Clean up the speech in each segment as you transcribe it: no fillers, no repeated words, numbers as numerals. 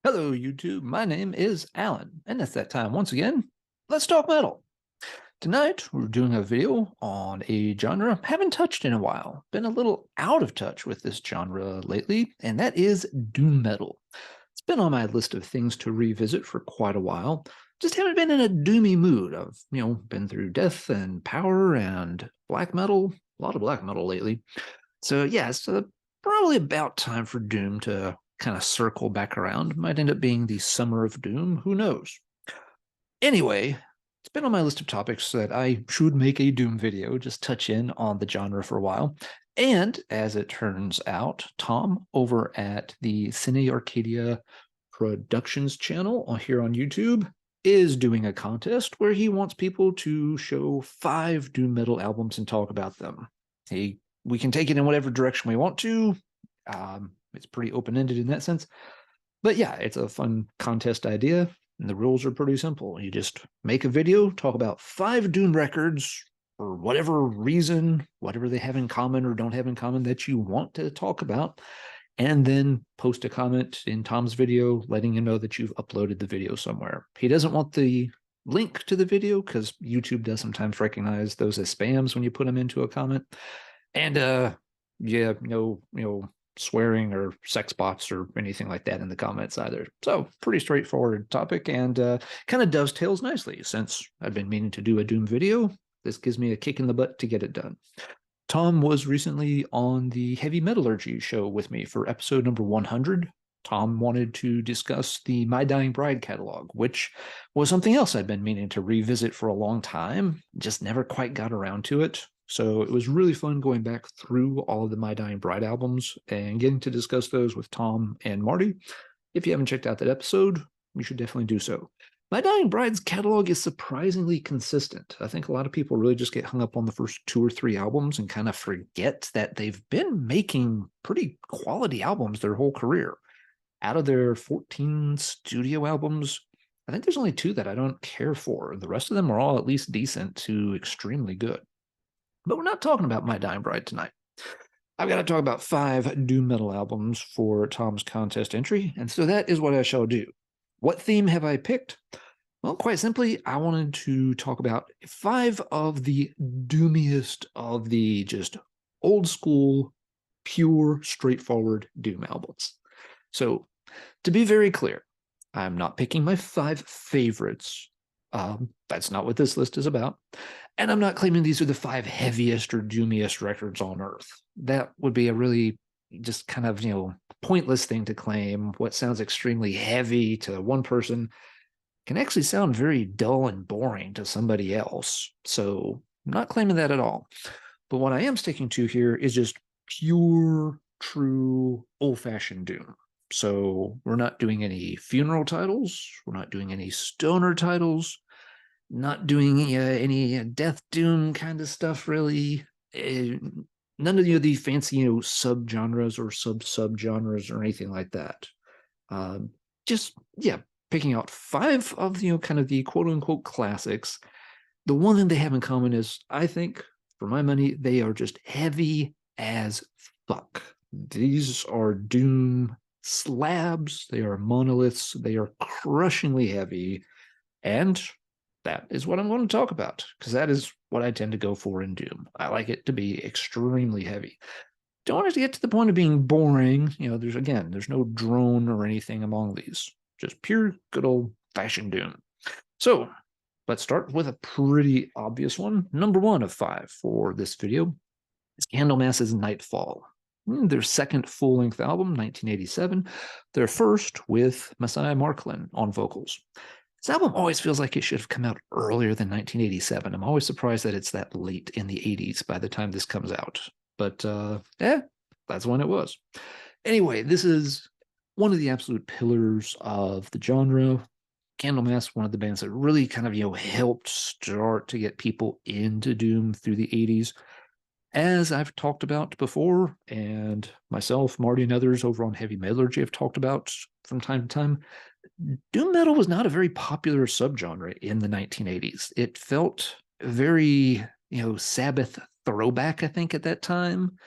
Hello, YouTube. My name is Alan, and it's that time once again. Let's talk metal. Tonight, we're doing a video on a genre I haven't touched in a while. Been a little out of touch with this genre lately, and that is doom metal. It's been on my list of things to revisit for quite a while. Just haven't been in a doomy mood. I've, been through death and power and black metal, a lot of black metal lately. So, yeah, it's probably about time for Doom to kind of circle back around. Might end up being the Summer of Doom. Who knows? Anyway, it's been on my list of topics that I should make a Doom video, just touch in on the genre for a while. And as it turns out, Tom over at the Cine Arcadia Productions channel here on YouTube is doing a contest where he wants people to show 5 doom metal albums and talk about them. We can take it in whatever direction we want to. It's pretty open-ended in that sense. But yeah, it's a fun contest idea, and the rules are pretty simple. You just make a video, talk about 5 doom records for whatever reason, whatever they have in common or don't have in common that you want to talk about, and then post a comment in Tom's video letting him know that you've uploaded the video somewhere. He doesn't want the link to the video because YouTube does sometimes recognize those as spams when you put them into a comment. And yeah, no, swearing or sex bots or anything like that in the comments either. So pretty straightforward topic, and kind of dovetails nicely since I've been meaning to do a Doom video. This gives me a kick in the butt to get it done. Tom was recently on the Heavy Metallurgy show with me for episode number 100. Tom wanted to discuss the My Dying Bride catalog, which was something else I'd been meaning to revisit for a long time, just never quite got around to it. So it was really fun going back through all of the My Dying Bride albums and getting to discuss those with Tom and Marty. If you haven't checked out that episode, you should definitely do so. My Dying Bride's catalog is surprisingly consistent. I think a lot of people really just get hung up on the first 2 or 3 albums and kind of forget that they've been making pretty quality albums their whole career. Out of their 14 studio albums, I think there's only 2 that I don't care for. The rest of them are all at least decent to extremely good. But we're not talking about My Dying Bride tonight. I've got to talk about 5 doom metal albums for Tom's contest entry, and so that is what I shall do. What theme have I picked? Well, quite simply, I wanted to talk about 5 of the doomiest of the just old school, pure, straightforward doom albums. So, to be very clear, I'm not picking my 5 favorites. That's not what this list is about. And I'm not claiming these are the 5 heaviest or doomiest records on earth. That would be a really just kind of, pointless thing to claim. What sounds extremely heavy to one person can actually sound very dull and boring to somebody else. So I'm not claiming that at all. But what I am sticking to here is just pure, true, old-fashioned doom. So we're not doing any funeral titles. We're not doing any stoner titles. Not doing any death doom kind of stuff, really. None of the fancy, subgenres or sub-subgenres or anything like that. Just, yeah, picking out 5 of, kind of the quote-unquote classics. The one thing they have in common is, I think, for my money, they are just heavy as fuck. These are doom slabs. They are monoliths. They are crushingly heavy. And that is what I'm going to talk about, because that is what I tend to go for in Doom. I like it to be extremely heavy. Don't want it to get to the point of being boring. There's no drone or anything among these. Just pure, good old-fashioned Doom. So, let's start with a pretty obvious one. Number 1 of 5 for this video is Candlemass's Nightfall. Their second full-length album, 1987. Their first with Messiah Marklin on vocals. This album always feels like it should have come out earlier than 1987. I'm always surprised that it's that late in the 80s by the time this comes out. But, that's when it was. Anyway, this is one of the absolute pillars of the genre. Candlemass, one of the bands that really kind of, helped start to get people into Doom through the 80s. As I've talked about before, and myself, Marty, and others over on Heavy Metallurgy have talked about from time to time, doom metal was not a very popular subgenre in the 1980s. It felt very, Sabbath throwback, I think, at that time.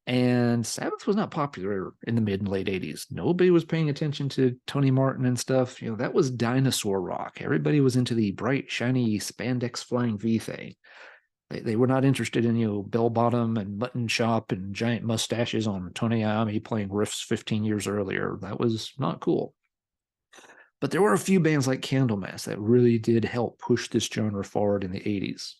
And Sabbath was not popular in the mid and late 80s. Nobody was paying attention to Tony Martin and stuff. That was dinosaur rock. Everybody was into the bright, shiny spandex flying V thing. They were not interested in, bell bottom and mutton chop and giant mustaches on Tony Iommi playing riffs 15 years earlier. That was not cool. But there were a few bands like Candlemass that really did help push this genre forward in the 80s.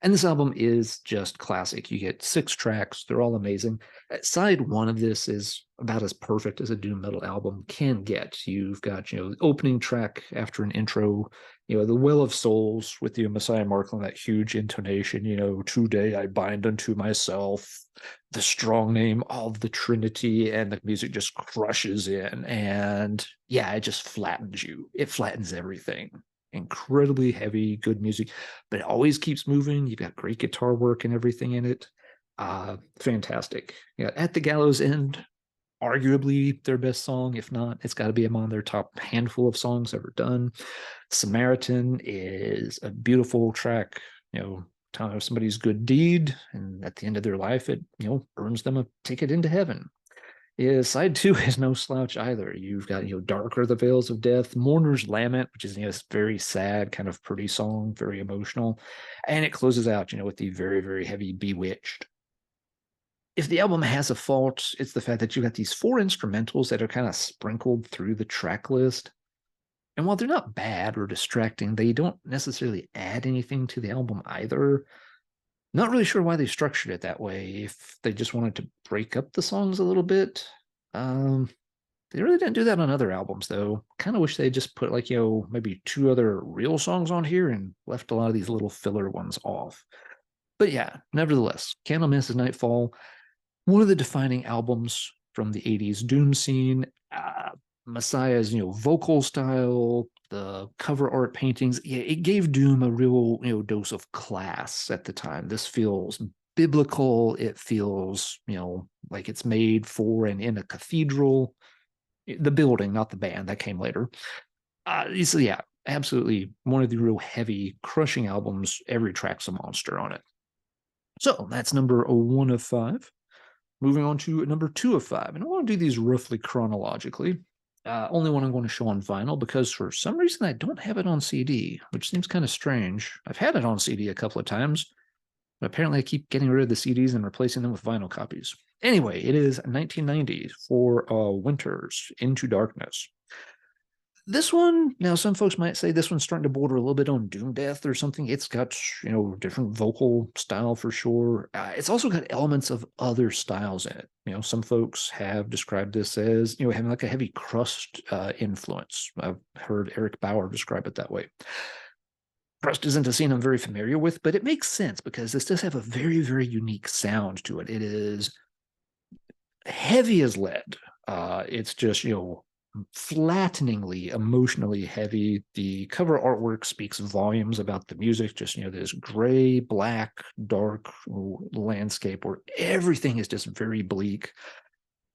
And this album is just classic. You get 6 tracks, they're all amazing. Side 1 of this is about as perfect as a doom metal album can get. You've got, the opening track after an intro, the Well of Souls with the Messiah Markland, that huge intonation, today I bind unto myself the strong name of the Trinity, and the music just crushes in. And yeah, it just flattens you. It flattens everything. Incredibly heavy, good music, but it always keeps moving. You've got great guitar work and everything in it. Fantastic. Yeah, At the Gallows End, arguably their best song. If not, it's got to be among their top handful of songs ever done. Samaritan is a beautiful track, telling of somebody's good deed, and at the end of their life, it earns them a ticket into heaven. Side 2 is no slouch either. You've got, Darker the Veils of Death, Mourner's Lament, which is, this very sad, kind of pretty song, very emotional. And it closes out, with the very, very heavy Bewitched. If the album has a fault, it's the fact that you got these 4 instrumentals that are kind of sprinkled through the track list. And while they're not bad or distracting, they don't necessarily add anything to the album either. Not really sure why they structured it that way. If they just wanted to break up the songs a little bit. They really didn't do that on other albums, though. Kind of wish they just put, like, maybe 2 other real songs on here and left a lot of these little filler ones off. But yeah, nevertheless, Candlemass' Nightfall, one of the defining albums from the 80s doom scene. Messiah's, vocal style, the cover art paintings, it gave doom a real, dose of class at the time. This feels biblical. It feels, like it's made for and in a cathedral. The building, not the band, that came later. So yeah, absolutely one of the real heavy, crushing albums. Every track's a monster on it. So that's number 1 of 5. Moving on to number 2 of 5. And I want to do these roughly chronologically. Only one I'm going to show on vinyl because for some reason I don't have it on CD, which seems kind of strange. I've had it on CD a couple of times, but apparently I keep getting rid of the CDs and replacing them with vinyl copies. Anyway, it is 1990 for Winter's Into Darkness. This one, now some folks might say this one's starting to border a little bit on Doom Death or something. It's got, different vocal style for sure. It's also got elements of other styles in it. Some folks have described this as, having like a heavy crust influence. I've heard Eric Bauer describe it that way. Crust isn't a scene I'm very familiar with, but it makes sense because this does have a very, very unique sound to it. It is heavy as lead. It's just, flatteningly emotionally heavy. The cover artwork speaks volumes about the music. Just, this gray, black, dark landscape where everything is just very bleak.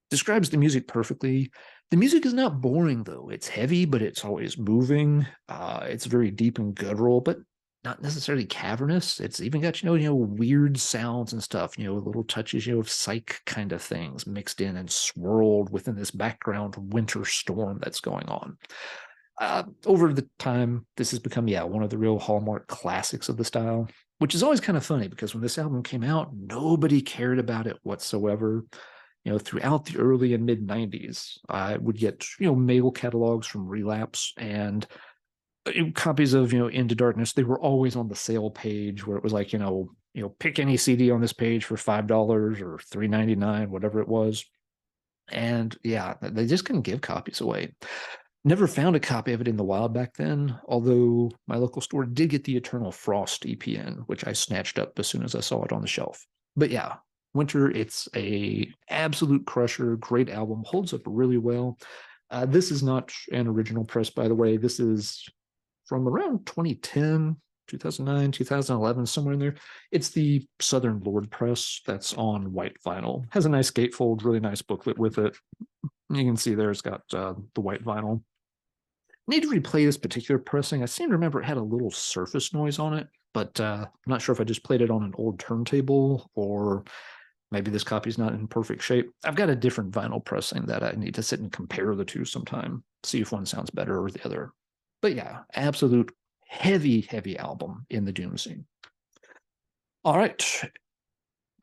Describes the music perfectly. The music is not boring, though. It's heavy, but it's always moving. It's very deep and guttural, but not necessarily cavernous. It's even got, weird sounds and stuff, little touches, of psych kind of things mixed in and swirled within this background winter storm that's going on. Over the time, this has become, one of the real hallmark classics of the style, which is always kind of funny because when this album came out, nobody cared about it whatsoever. Throughout the early and mid 90s, I would get, mail catalogs from Relapse and copies of, Into Darkness. They were always on the sale page where it was like, pick any CD on this page for $5 or $3.99, whatever it was. And yeah, they just couldn't give copies away. Never found a copy of it in the wild back then, although my local store did get the Eternal Frost EPN, which I snatched up as soon as I saw it on the shelf. But yeah, Winter, it's a absolute crusher, great album, holds up really well. This is not an original press, by the way. This is from around 2010, 2009, 2011, somewhere in there. It's the Southern Lord press that's on white vinyl. Has a nice gatefold, really nice booklet with it. You can see there it's got the white vinyl. Need to replay this particular pressing. I seem to remember it had a little surface noise on it, but I'm not sure if I just played it on an old turntable or Maybe this copy's not in perfect shape. I've got a different vinyl pressing that I need to sit and compare the two sometime, see if one sounds better or the other. But yeah, absolute heavy, heavy album in the doom scene. All right,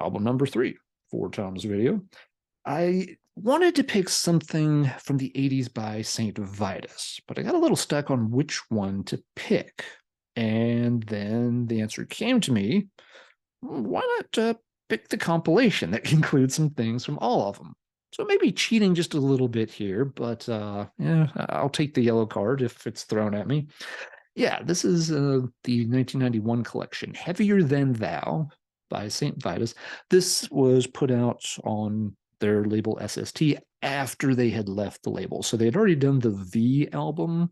album number 3 for Tom's video. I wanted to pick something from the 80s by St. Vitus, but I got a little stuck on which one to pick. And then the answer came to me, why not pick the compilation that includes some things from all of them? So maybe cheating just a little bit here, but yeah, I'll take the yellow card if it's thrown at me. Yeah, this is the 1991 collection, Heavier Than Thou by St. Vitus. This was put out on their label SST after they had left the label. So they had already done the V album.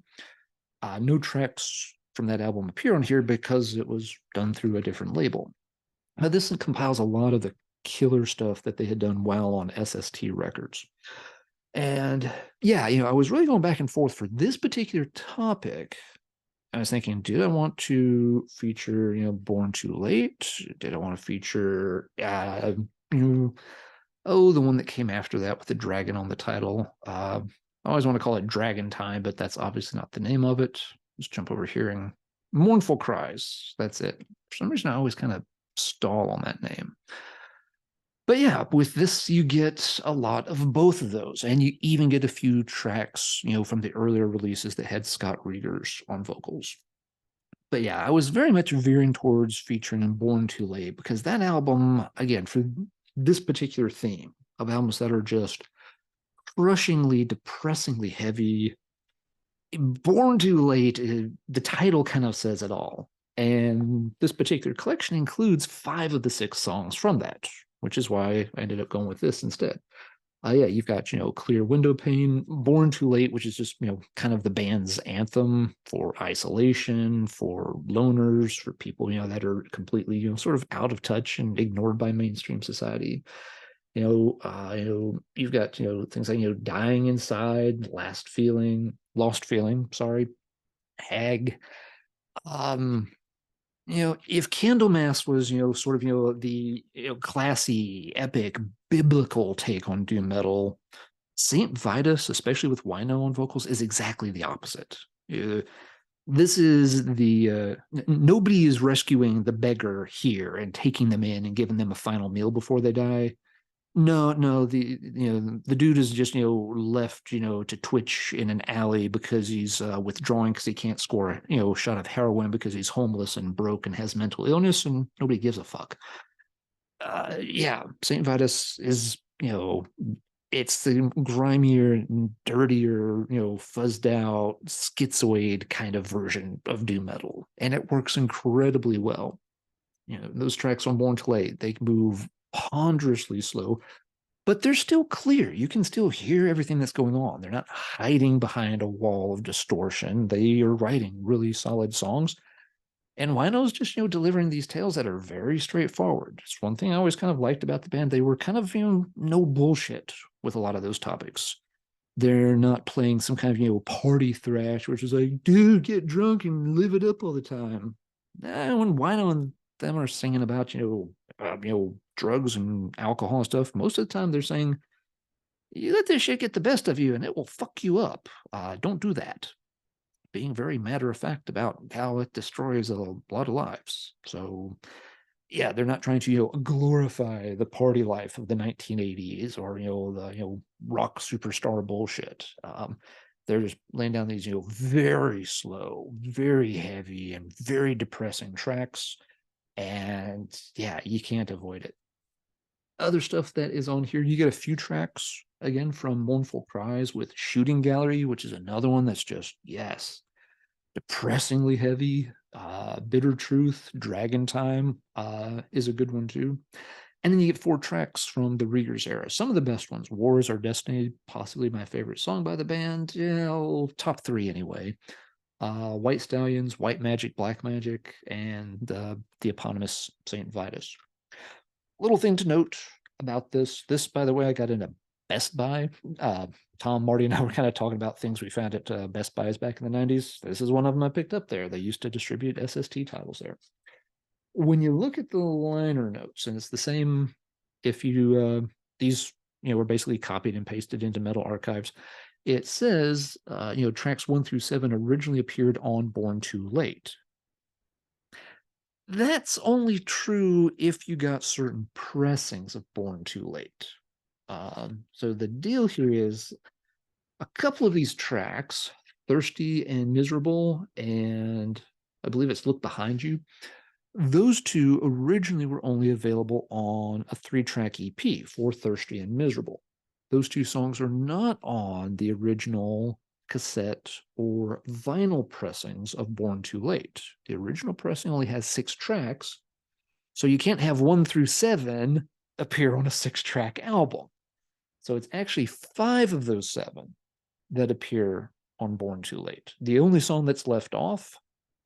No tracks from that album appear on here because it was done through a different label. Now, this compiles a lot of the killer stuff that they had done well on SST Records. And yeah, I was really going back and forth for this particular topic. I was thinking, did I want to feature, Born Too Late? Did I want to feature, the one that came after that with the dragon on the title? I always want to call it Dragon Time, but that's obviously not the name of it. Let's jump over here and Mournful Cries. That's it. For some reason, I always kind of stall on that name. But yeah, with this, you get a lot of both of those, and you even get a few tracks, from the earlier releases that had Scott Riegers on vocals. But yeah, I was very much veering towards featuring Born Too Late because that album, again, for this particular theme of albums that are just crushingly, depressingly heavy, Born Too Late, the title kind of says it all. And this particular collection includes 5 of the 6 songs from that, which is why I ended up going with this instead. Yeah, you've got, Clear Window Pane, Born Too Late, which is just, kind of the band's anthem for isolation, for loners, for people, that are completely, sort of out of touch and ignored by mainstream society. You've got, things like, Dying Inside, Lost Feeling, sorry, Hag. If Candlemass was, sort of, the classy, epic, biblical take on doom metal, Saint Vitus, especially with Wino on vocals, is exactly the opposite. This is nobody is rescuing the beggar here and taking them in and giving them a final meal before they die. No, the dude is just left to twitch in an alley because he's withdrawing because he can't score a shot of heroin because he's homeless and broke and has mental illness and nobody gives a fuck. Yeah, Saint Vitus is it's the grimier, dirtier, fuzzed out, schizoid kind of version of doom metal, and it works incredibly well. Those tracks on Born Too Late, they move ponderously slow, but they're still clear. You can still hear everything that's going on. They're not hiding behind a wall of distortion. They are writing really solid songs. And Wino's just, delivering these tales that are very straightforward. It's one thing I always kind of liked about the band. They were kind of, no bullshit with a lot of those topics. They're not playing some kind of, party thrash, which is like, dude, get drunk and live it up all the time. When Wino and them are singing about, drugs and alcohol and stuff, most of the time they're saying, you let this shit get the best of you and it will fuck you up. Don't do that. Being very matter of fact about how it destroys a lot of lives. So yeah, they're not trying to, glorify the party life of the 1980s or, the, rock superstar bullshit. They're just laying down these, very slow, very heavy, and very depressing tracks. And yeah, you can't avoid it. Other stuff that is on here, you get a few tracks again from Mournful Cries with Shooting Gallery, which is another one that's just, yes, depressingly heavy. Bitter Truth, Dragon Time is a good one too. And then you get 4 tracks from the Riegers era. Some of the best ones. War Is Our Destiny, possibly my favorite song by the band. Yeah, top 3 anyway. White Stallions, White Magic, Black Magic, and the eponymous Saint Vitus. Little thing to note about this. This, by the way, I got in a Best Buy. Tom, Marty, and I were kind of talking about things we found at Best Buys back in the 90s. This is one of them I picked up there. They used to distribute SST titles there. When you look at the liner notes, and it's the same if you these were basically copied and pasted into Metal Archives. It says tracks 1 through 7 originally appeared on Born Too Late. That's only true if you got certain pressings of Born Too Late. So the deal here is a couple of these tracks, Thirsty and Miserable, and I believe it's Look Behind You, those two originally were only available on a 3-track EP for Thirsty and Miserable. Those two songs are not on the original cassette or vinyl pressings of Born Too Late. The original pressing only has 6 tracks, so you can't have 1 through 7 appear on a 6-track album. So it's actually 5 of those 7 that appear on Born Too Late. The only song that's left off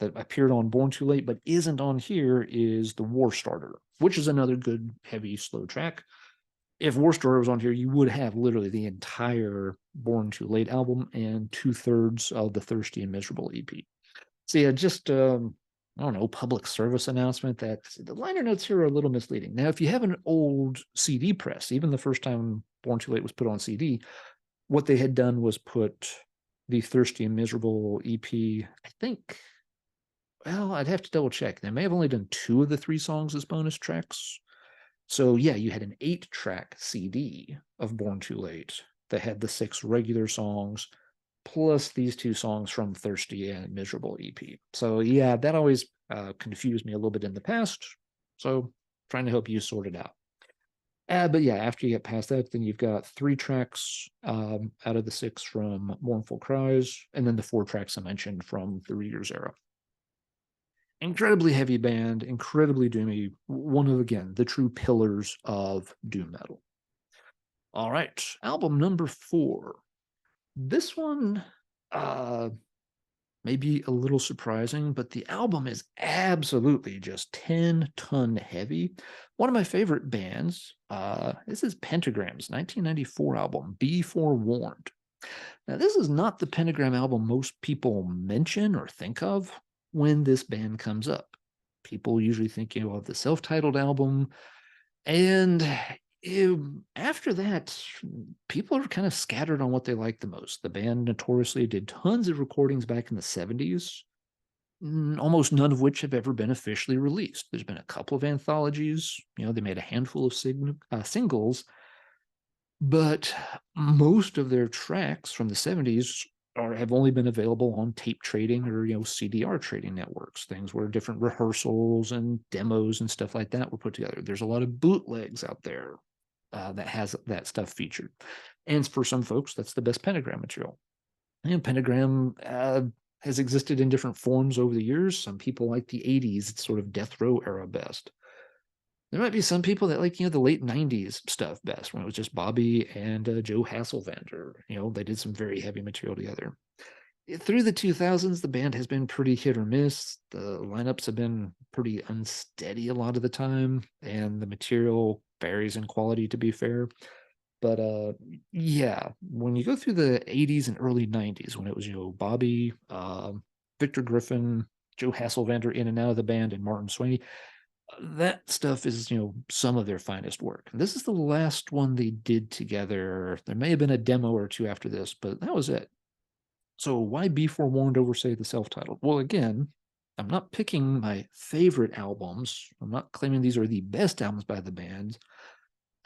that appeared on Born Too Late but isn't on here is the War Starter, which is another good, heavy, slow track. If War Starter was on here, you would have literally the entire Born Too Late album and 2/3 of the Thirsty and Miserable EP. So yeah, just I don't know, public service announcement that the liner notes here are a little misleading. Now, if you have an old CD press, even the first time Born Too Late was put on CD, what they had done was put the Thirsty and Miserable EP, I think, well, I'd have to double check. They may have only done 2 of the 3 songs as bonus tracks. So yeah, you had an 8-track CD of Born Too Late that had the 6 regular songs plus these 2 songs from Thirsty and Miserable EP. So yeah, that always confused me a little bit in the past. So trying to help you sort it out. But yeah, after you get past that, then you've got 3 tracks out of the 6 from Mournful Cries, and then the 4 tracks I mentioned from the Reader's era. Incredibly heavy band, incredibly doomy, one of, again, the true pillars of doom metal. All right, album number 4. This one may be a little surprising, but the album is absolutely just 10-ton heavy. One of my favorite bands, this is Pentagram's 1994 album, Be Forewarned. Now, this is not the Pentagram album most people mention or think of when this band comes up. People usually think, of the self-titled album, and after that, people are kind of scattered on what they like the most. The band notoriously did tons of recordings back in the 70s, almost none of which have ever been officially released. There's been a couple of anthologies. They made a handful of singles, but most of their tracks from the 70s have only been available on tape trading or CDR trading networks, things where different rehearsals and demos and stuff like that were put together. There's a lot of bootlegs out there that has that stuff featured, and for some folks, that's the best Pentagram material. And Pentagram has existed in different forms over the years. Some people like the 80s, sort of death row era best. There might be some people that like, the late 90s stuff best, when it was just Bobby and Joe Hasselvander. They did some very heavy material together. Through the 2000s, the band has been pretty hit or miss. The lineups have been pretty unsteady a lot of the time, and the material varies in quality, to be fair. But yeah, when you go through the 80s and early 90s, when it was, Bobby, Victor Griffin, Joe Hasselvander in and out of the band, and Martin Sweeney, that stuff is, some of their finest work. And this is the last one they did together. There may have been a demo or 2 after this, but that was it. So why Be Forewarned over, say, the self-titled? Well, again, I'm not picking my favorite albums. I'm not claiming these are the best albums by the band.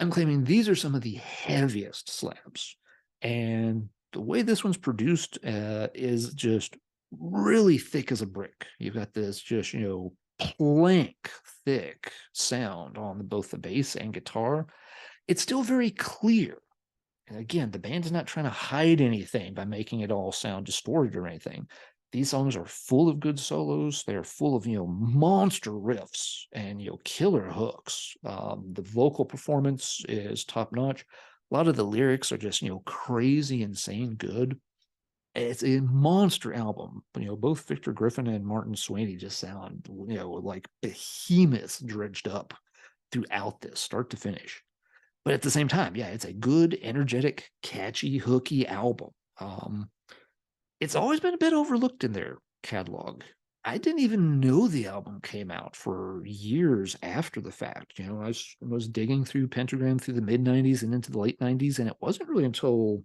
I'm claiming these are some of the heaviest slabs. And the way this one's produced is just really thick as a brick. You've got this just, plank thick sound on both the bass and guitar. It's still very clear. And again, the band is not trying to hide anything by making it all sound distorted or anything. These songs are full of good solos. They're full of, monster riffs and, killer hooks. The vocal performance is top notch. A lot of the lyrics are just, crazy, insane good. It's a monster album. Both Victor Griffin and Martin Sweeney just sound, like behemoths dredged up throughout this, start to finish. But at the same time, yeah, it's a good, energetic, catchy, hooky album. It's always been a bit overlooked in their catalog. I didn't even know the album came out for years after the fact. I was digging through Pentagram through the mid 90s and into the late 90s, and it wasn't really until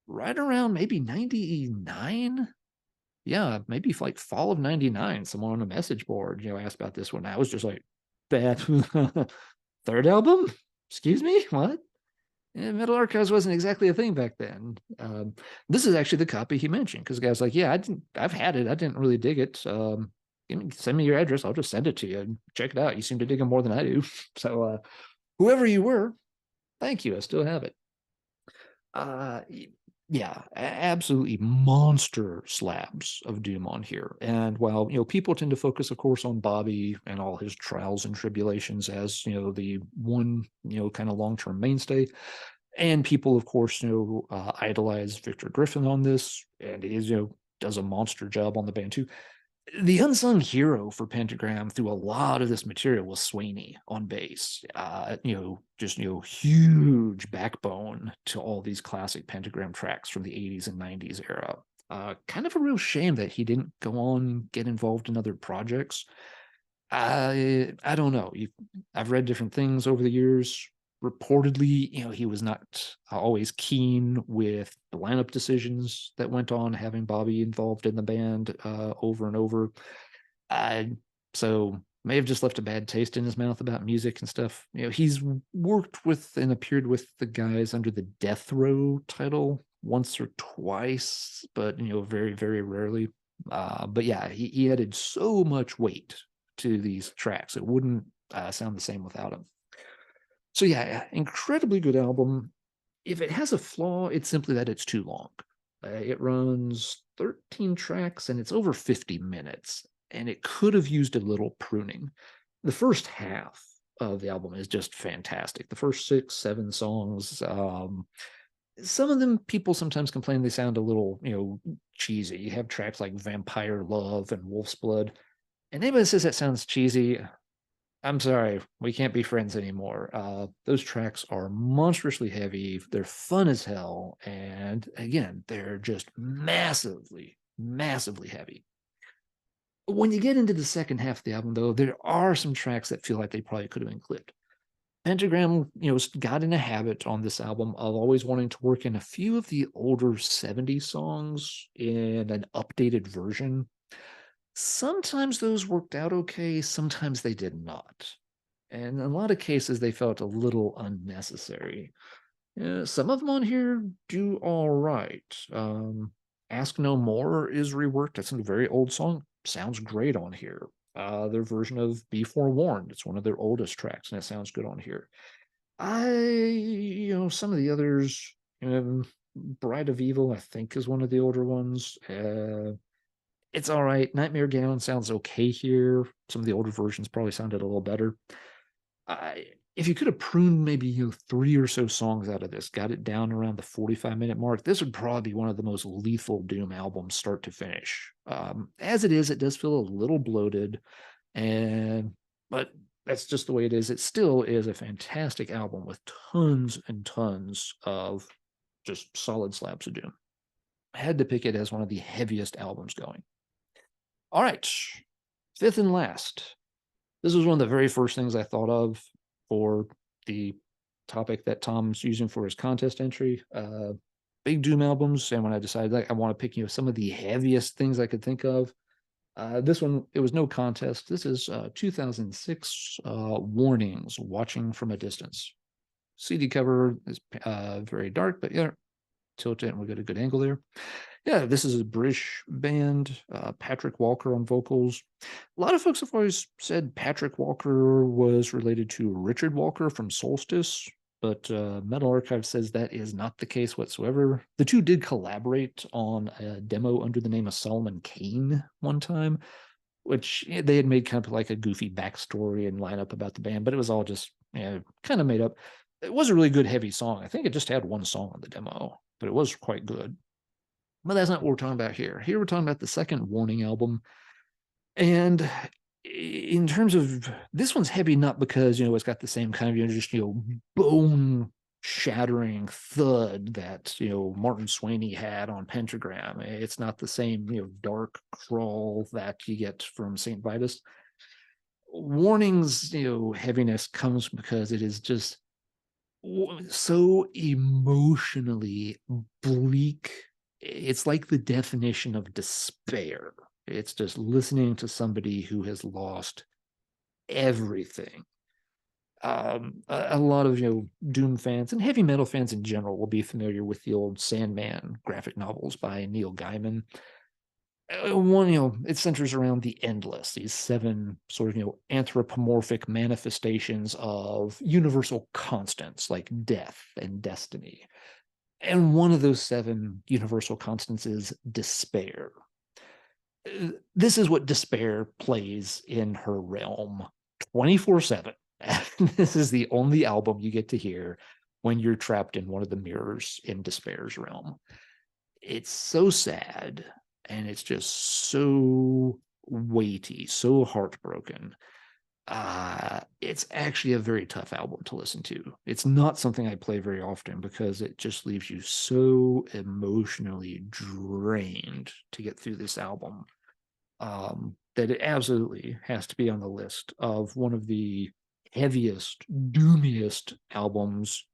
right around maybe 99. Yeah, maybe like fall of 99. Someone on a message board, asked about this one. I was just like, that third album? Excuse me? What? Metal Archives wasn't exactly a thing back then. This is actually the copy he mentioned because the guy's like, yeah, I've had it. I didn't really dig it. Send me your address. I'll just send it to you and check it out. You seem to dig them more than I do. So, whoever you were, thank you. I still have it. Uh, yeah, absolutely monster slabs of doom on here. And while people tend to focus, of course, on Bobby and all his trials and tribulations as the one kind of long-term mainstay, and people, of course, idolize Victor Griffin on this, and he does a monster job on the band too. The unsung hero for Pentagram through a lot of this material was Sweeney on bass. Just huge backbone to all these classic Pentagram tracks from the 80s and 90s era. Kind of a real shame that he didn't go on and get involved in other projects. I don't know. I've read different things over the years. Reportedly, he was not always keen with the lineup decisions that went on, having Bobby involved in the band over and over. So may have just left a bad taste in his mouth about music and stuff. He's worked with and appeared with the guys under the Death Row title once or twice, but very, very rarely. But yeah, he added so much weight to these tracks. It wouldn't sound the same without him. So yeah, incredibly good album. If it has a flaw, it's simply that it's too long. It runs 13 tracks and it's over 50 minutes, and it could have used a little pruning. The first half of the album is just fantastic. The first 6, 7 songs, some of them people sometimes complain they sound a little, cheesy. You have tracks like Vampire Love and Wolf's Blood. And anybody that says that sounds cheesy, I'm sorry, we can't be friends anymore. Those tracks are monstrously heavy. They're fun as hell. And again, they're just massively, massively heavy. When you get into the second half of the album, though, there are some tracks that feel like they probably could have been clipped. Pentagram, got in a habit on this album of always wanting to work in a few of the older 70s songs in an updated version. Sometimes those worked out okay, sometimes they did not. And in a lot of cases, they felt a little unnecessary. Some of them on here do all right. Ask No More is reworked. That's a very old song. Sounds great on here. Their version of Be Forewarned. It's one of their oldest tracks, and it sounds good on here. Some of the others, Bride of Evil, I think, is one of the older ones. It's all right. Nightmare Gown sounds okay here. Some of the older versions probably sounded a little better. If you could have pruned maybe 3 or so songs out of this, got it down around the 45-minute mark, this would probably be one of the most lethal Doom albums start to finish. As it is, it does feel a little bloated, but that's just the way it is. It still is a fantastic album with tons and tons of just solid slabs of Doom. I had to pick it as one of the heaviest albums going. All right, fifth and last. This was one of the very first things I thought of for the topic that Tom's using for his contest entry. Big Doom albums, and when I decided I want to pick some of the heaviest things I could think of, this one, it was no contest. This is 2006 Warnings, Watching from a Distance. CD cover is very dark, but yeah, tilt it and we get a good angle there. Yeah, this is a British band, Patrick Walker on vocals. A lot of folks have always said Patrick Walker was related to Richard Walker from Solstice, but Metal Archive says that is not the case whatsoever. The two did collaborate on a demo under the name of Solomon Kane one time, which they had made kind of like a goofy backstory and lineup about the band, but it was all just kind of made up. It was a really good heavy song. I think it just had one song on the demo, but it was quite good. But that's not what we're talking about here. Here we're talking about the second Warning album. And in terms of this one's heavy, not because, it's got the same kind of, just, bone shattering thud that Martin Sweeney had on Pentagram. It's not the same dark crawl that you get from St. Vitus. Warning's heaviness comes because it is just so emotionally bleak. It's like the definition of despair. It's just listening to somebody who has lost everything. A lot of Doom fans and heavy metal fans in general will be familiar with the old Sandman graphic novels by Neil Gaiman. One, it centers around the endless, these 7 sort of anthropomorphic manifestations of universal constants like death and destiny. And one of those 7 universal constants is despair. This is what despair plays in her realm 24/7. This is the only album you get to hear when you're trapped in one of the mirrors in despair's realm. It's so sad, and it's just so weighty, so heartbroken. It's actually a very tough album to listen to. It's not something I play very often because it just leaves you so emotionally drained to get through this album, that it absolutely has to be on the list of one of the heaviest, doomiest albums.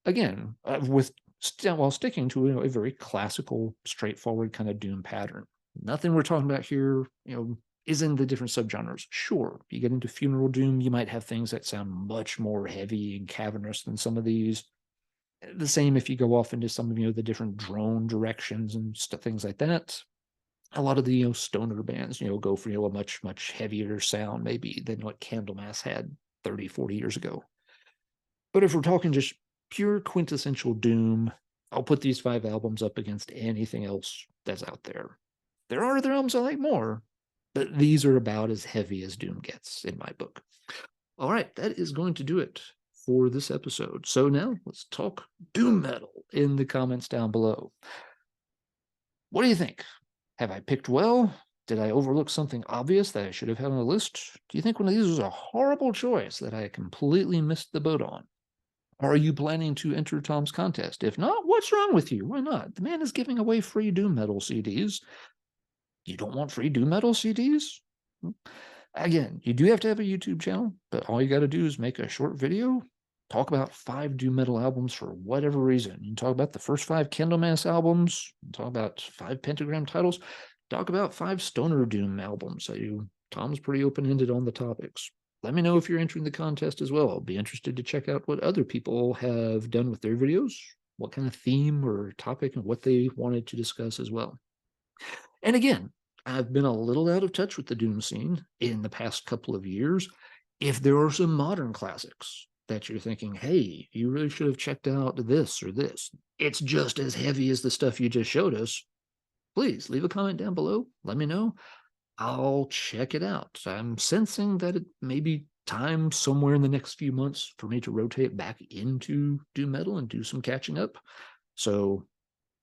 Again, while sticking to a very classical, straightforward kind of doom pattern. Nothing we're talking about here, is in the different subgenres. Sure, you get into funeral doom, you might have things that sound much more heavy and cavernous than some of these. The same if you go off into some of the different drone directions and things like that. A lot of the stoner bands go for a much heavier sound maybe than what Candlemass had 30, 40 years ago. But if we're talking just pure quintessential doom, I'll put these 5 albums up against anything else that's out there. There are other albums I like more, but these are about as heavy as doom gets in my book. All right, that is going to do it for this episode. So now let's talk doom metal in the comments down below. What do you think? Have I picked well? Did I overlook something obvious that I should have had on the list? Do you think one of these was a horrible choice that I completely missed the boat on? Are you planning to enter Tom's contest? If not, what's wrong with you? Why not? The man is giving away free doom metal CDs. You don't want free doom metal CDs? Again, you do have to have a YouTube channel, but all you got to do is make a short video, talk about 5 doom metal albums for whatever reason. You can talk about the first 5 Candlemass albums, talk about 5 Pentagram titles, talk about 5 stoner doom albums. Tom's pretty open-ended on the topics. Let me know if you're entering the contest as well. I'll be interested to check out what other people have done with their videos, what kind of theme or topic, and what they wanted to discuss as well. And again, I've been a little out of touch with the doom scene in the past couple of years. If there are some modern classics that you're thinking, hey, you really should have checked out this or this, it's just as heavy as the stuff you just showed us, please leave a comment down below. Let me know. I'll check it out. I'm sensing that it may be time somewhere in the next few months for me to rotate back into doom metal and do some catching up. So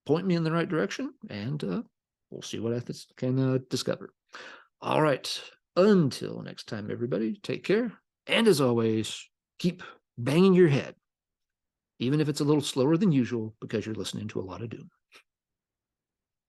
point me in the right direction, and we'll see what I can discover. All right. Until next time, everybody, take care. And as always, keep banging your head, even if it's a little slower than usual because you're listening to a lot of doom.